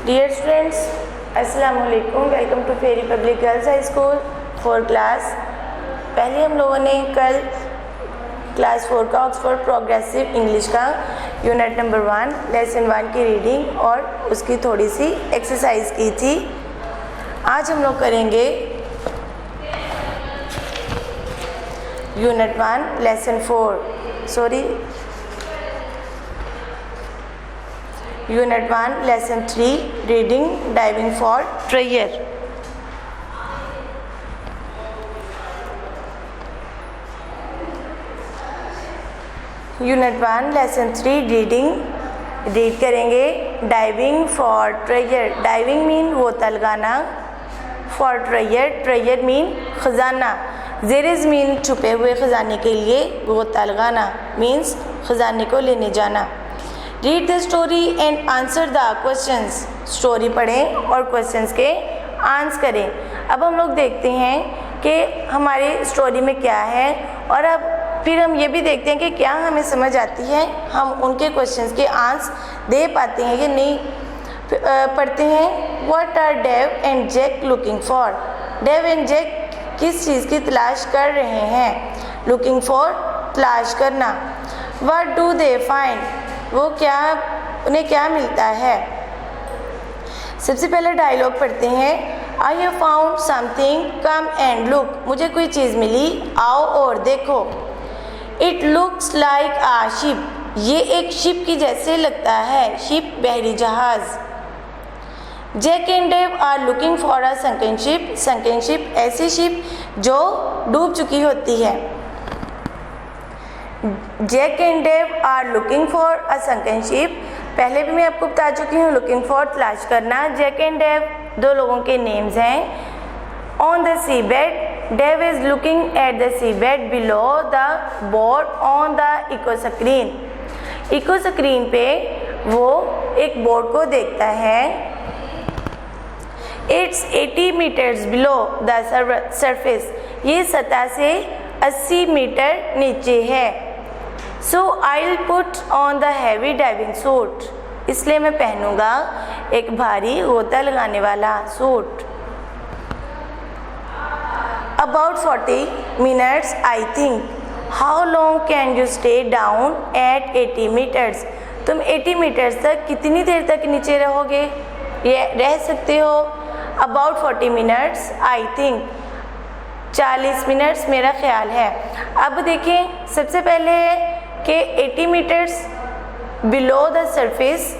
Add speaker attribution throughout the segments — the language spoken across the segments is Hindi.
Speaker 1: डियर स्टूडेंट्स, अस्सलाम वालेकुम। Welcome to Ferry public girls high school 4 class. पहले हम लोगों ने कल क्लास 4 का ऑक्सफोर्ड प्रोग्रेसिव इंग्लिश का यूनिट नंबर 1 लेसन 1 की रीडिंग और उसकी थोड़ी सी एक्सरसाइज की थी। आज हम लोग करेंगे unit 1 lesson 4 unit 1 lesson 3 reading diving for treasure. Unit 1 lesson 3 read करेंगे diving for treasure. Diving mean गोता लगाना, फॉर ट्रेजर मीन खजाना, जेरिज मीन छुपे हुए खजाने के लिए गोता लगाना मीन्स खजाने को लेने जाना। Read the story and answer the questions. Story पढ़ें और क्वेश्चंस के आंसर करें। अब हम लोग देखते हैं कि हमारी स्टोरी में क्या है और अब फिर हम ये भी देखते हैं कि क्या हमें समझ आती है, हम उनके क्वेश्चंस के आंसर दे पाते हैं या नहीं। पढ़ते हैं। What are Dave and Jack looking for. Dave and Jack किस चीज़ की तलाश कर रहे हैं। लुकिंग फॉर तलाश करना। व्हाट डू दे फाइंड, वो उन्हें क्या मिलता है। सबसे पहले डायलॉग पढ़ते हैं। I have found something, come and look. मुझे कोई चीज़ मिली, आओ और देखो। It looks like a ship, ये एक शिप की जैसे लगता है। शिप बहरी जहाज। Jack and Dave are looking for a sunken ship. Sunken ship ऐसी शिप जो डूब चुकी होती है। Jack and Dave are looking for a sunken ship, पहले भी मैं आपको बता चुकी हूँ। लुकिंग फॉर तलाश करना। जैक एंड डेव दो लोगों के नेम्स हैं। On the sea bed, Dave is looking at the sea bed below the board on the echo screen. Echo screen पे वो एक बोर्ड को देखता है। It's 80 meters below the surface, ये सतह से 80 मीटर नीचे है। So I will put on the heavy diving suit, इसलिए मैं पहनूंगा एक भारी गोता लगाने वाला suit. About 40 minutes I think. How long can you stay down at 80 meters, तुम 80 मीटर्स तक कितनी देर तक नीचे रहोगे, ये रह सकते हो। About 40 minutes I think, 40 minutes मेरा ख्याल है। अब देखें, सबसे पहले है कि 80 मीटर्स बिलो द सरफेस,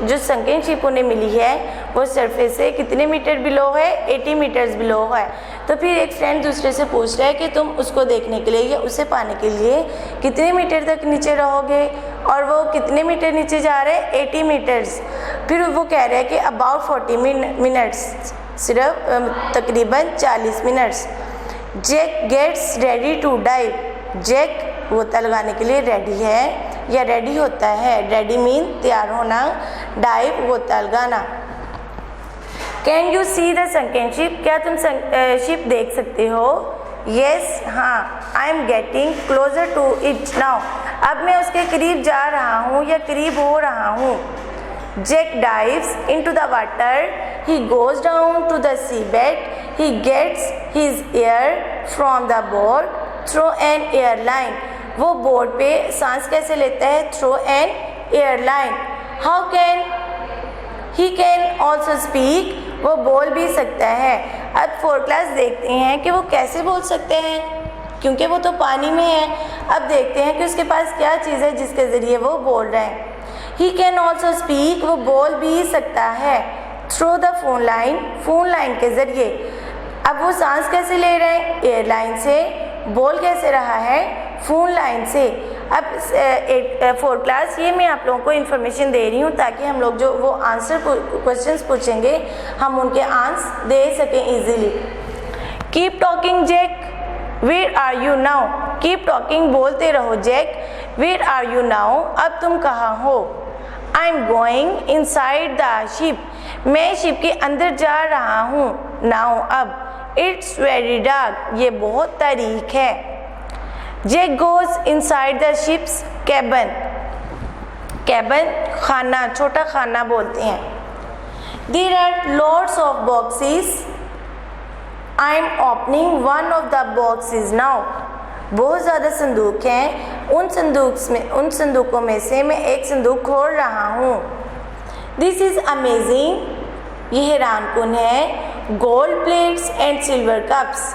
Speaker 1: जो संकन शिप उन्हें मिली है वो सरफेस से कितने मीटर बिलो है, 80 मीटर्स बिलो है। तो फिर एक फ्रेंड दूसरे से पूछ रहा है कि तुम उसको देखने के लिए या उसे पाने के लिए कितने मीटर तक नीचे रहोगे, और वो कितने मीटर नीचे जा रहे हैं, 80 मीटर्स। फिर वो कह रहा है कि अबाउट 40 मिनट्स, सिर्फ तकरीबन 40 minutes. Jack gets ready to dive, Jack गोता लगाने के लिए रेडी है या रेडी होता है। रेडी मीन तैयार होना, डाइव गोता लगाना। Can you see the sunken ship, क्या तुम शिप देख सकते हो। येस, हाँ। I am getting closer to it now, अब मैं उसके करीब जा रहा हूँ या करीब हो रहा हूँ। Jack dives into the water, he goes down to the seabed, he gets his air from the board through an airline, वो बोर्ड पे सांस कैसे लेता है, through an airline। how can he can also speak, वो बोल भी सकता है। अब 4 क्लास देखते हैं कि वो कैसे बोल सकते हैं, क्योंकि वो तो पानी में है। अब देखते हैं कि उसके पास क्या चीज़ है जिसके ज़रिए वो बोल रहे हैं। he can also speak, वो बोल भी सकता है। थ्रू द फोन लाइन के ज़रिए। अब वो सांस कैसे ले रहे हैं, एयरलाइन से। बोल कैसे रहा है, फ़ोन लाइन से। अब 4 क्लास ये मैं आप लोगों को इन्फॉर्मेशन दे रही हूँ ताकि हम लोग जो वो आंसर क्वेश्चंस पूछेंगे हम उनके आंसर दे सकें easily. Keep talking Jack, where are you now. Keep talking, बोलते रहो Jack. Where are you now, अब तुम कहाँ हो। I am going inside the ship, मैं शिप के अंदर जा रहा हूँ। नाउ, अब। इट्स वेरी डार्क, ये बहुत तारीक है। Jack goes inside the ship's cabin, cabin खाना, छोटा खाना बोलते हैं। There are lots of boxes, I am opening one of the boxes now. बहुत ज़्यादा संदूक हैं, उन संदूकों में से मैं एक संदूक खोल रहा हूँ। दिस इज़ अमेजिंग, ये हैरान कुन है। Gold plates and silver cups.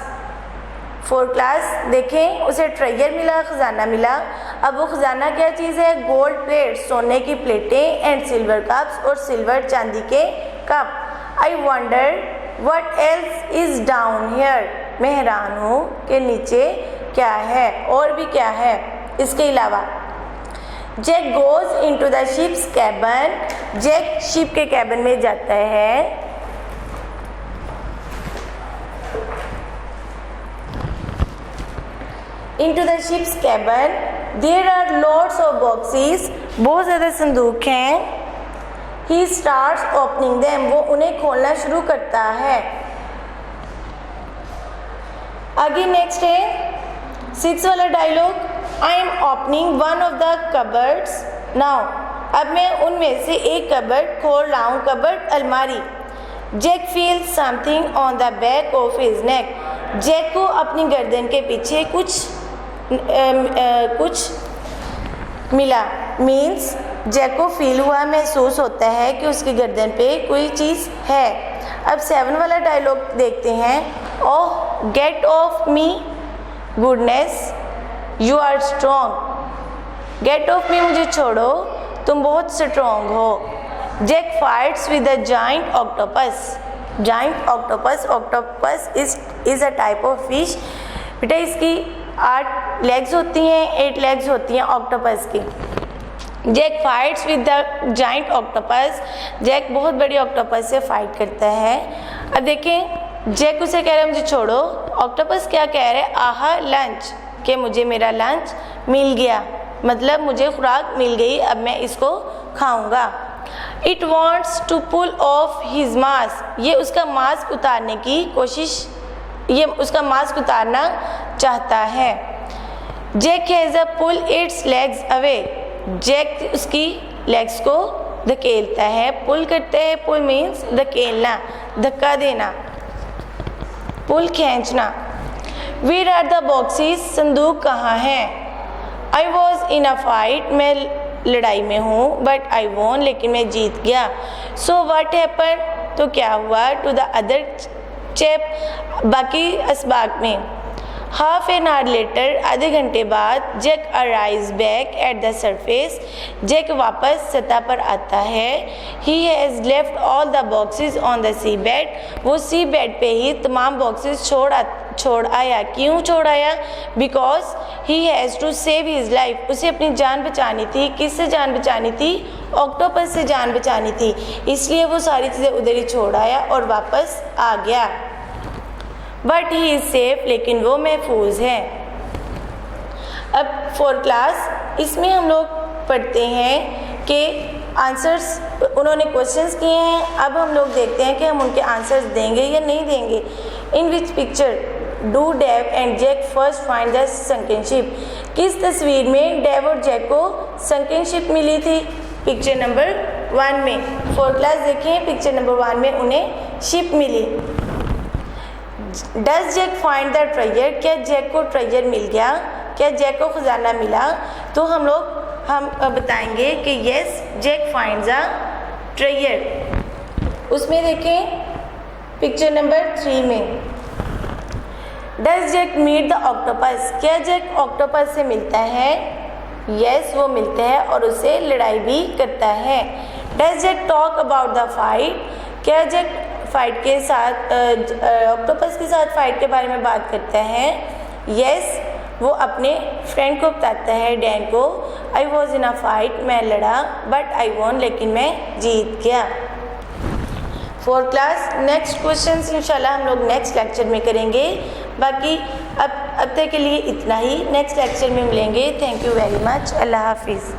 Speaker 1: 4th class देखें, उसे ट्रेजर मिला, ख़जाना मिला। अब वो ख़जाना क्या चीज़ है? गोल्ड प्लेट, सोने की प्लेटें, एंड सिल्वर कप्स, और सिल्वर चांदी के cup. I wonder what else is down here. मैं हैरान हूँ कि नीचे क्या है, और भी क्या है इसके अलावा। Jack goes into the ship's cabin. Jack ship के कैबन में जाता है। Into the ship's cabin, there are lots of boxes, बहुत ज़्यादा संदूक हैं। He starts opening them, वो उन्हें खोलना शुरू करता है। आगे नेक्स्ट है 6 वाला dialogue, I am opening one of the cupboards now। अब मैं उनमें से एक कबर्ड खोल रहा हूँ, कबर्ड अलमारी। Jack feels something on the back of his neck। Jack को अपनी गर्दन के पीछे कुछ मिला, मीन्स जैक को फील हुआ, महसूस होता है कि उसकी गर्दन पे कोई चीज़ है। अब 7 वाला डायलॉग देखते हैं। Oh get off me goodness, you are strong. Get off me, मुझे छोड़ो, तुम बहुत स्ट्रॉन्ग हो। Jack fights with the giant octopus. Giant octopus, octopus is a type of fish. बेटा इसकी 8 लेग्स होती हैं, 8 लेग्स होती हैं ऑक्टोपस की। Jack fights with the giant octopus. Jack बहुत बड़ी ऑक्टोपस से फाइट करता है। अब देखें, जैक उसे कह रहा है मुझे छोड़ो। ऑक्टोपस क्या कह रहा है? आहा लंच, कि मुझे मेरा लंच मिल गया, मतलब मुझे खुराक मिल गई, अब मैं इसको खाऊंगा। It wants to pull off his mask. ये उसका मास्क उतारने की कोशिश, ये उसका मास्क उतारना चाहता है। Jack has a pull its legs away. Jack उसकी लेग्स को धकेलता है, पुल करते हैं। पुल मीन्स धकेलना, धक्का देना, पुल खींचना। वेयर आर द बॉक्सेस, संदूक कहाँ हैं? I was in a fight, मैं लड़ाई में हूँ, बट आई वॉन, लेकिन मैं जीत गया। सो व्हाट हैपन, तो क्या हुआ? टू द अदर चैप, बाकी असबाक में। हाफ एन आवर लेटर, आधे घंटे बाद, Jack arise back at the surface. Jack वापस सतह पर आता है। He has left all the boxes on the sea bed. वो सी बेड पे ही तमाम बॉक्सेस छोड़ आया। क्यों छोड़ आया? Because he has to save his life. उसे अपनी जान बचानी थी। किससे जान बचानी थी? ऑक्टोपस से जान बचानी थी, इसलिए वो सारी चीज़ें उधर ही छोड़ आया और वापस आ गया। बट ही इज़ सेफ, लेकिन वो महफूज है। अब 4th क्लास, इसमें हम लोग पढ़ते हैं कि आंसर्स, उन्होंने क्वेश्चंस किए हैं। अब हम लोग देखते हैं कि हम उनके आंसर्स देंगे या नहीं देंगे। In which picture do Dave and Jack first find the sunken ship. किस तस्वीर में डेव और जैक को संकन शिप मिली थी? पिक्चर नंबर 1 में। 4th क्लास देखें, पिक्चर नंबर 1 में उन्हें शिप मिली। Does Jack find the treasure, क्या जैक को ट्रेजर मिल गया? क्या जैक को खजाना मिला? तो हम बताएंगे कि yes Jack finds a treasure. उसमें देखें पिक्चर नंबर 3 में। Does Jack meet the octopus, क्या जैक ऑक्टोपस से मिलता है? यस वो मिलता है और उससे लड़ाई भी करता है। Does Jack talk about the fight, क्या जैक फाइट के साथ ऑक्टोपस के साथ फाइट के बारे में बात करता है? यस वो अपने फ्रेंड को बताता है, डैन को। I was in a fight, मैं लड़ा, बट आई वॉन, लेकिन मैं जीत गया। 4th क्लास, नेक्स्ट क्वेश्चंस इंशाल्लाह हम लोग नेक्स्ट लेक्चर में करेंगे। बाकी अब तक के लिए इतना ही, नेक्स्ट लेक्चर में मिलेंगे। Thank you very much. अल्लाह हाफिज़।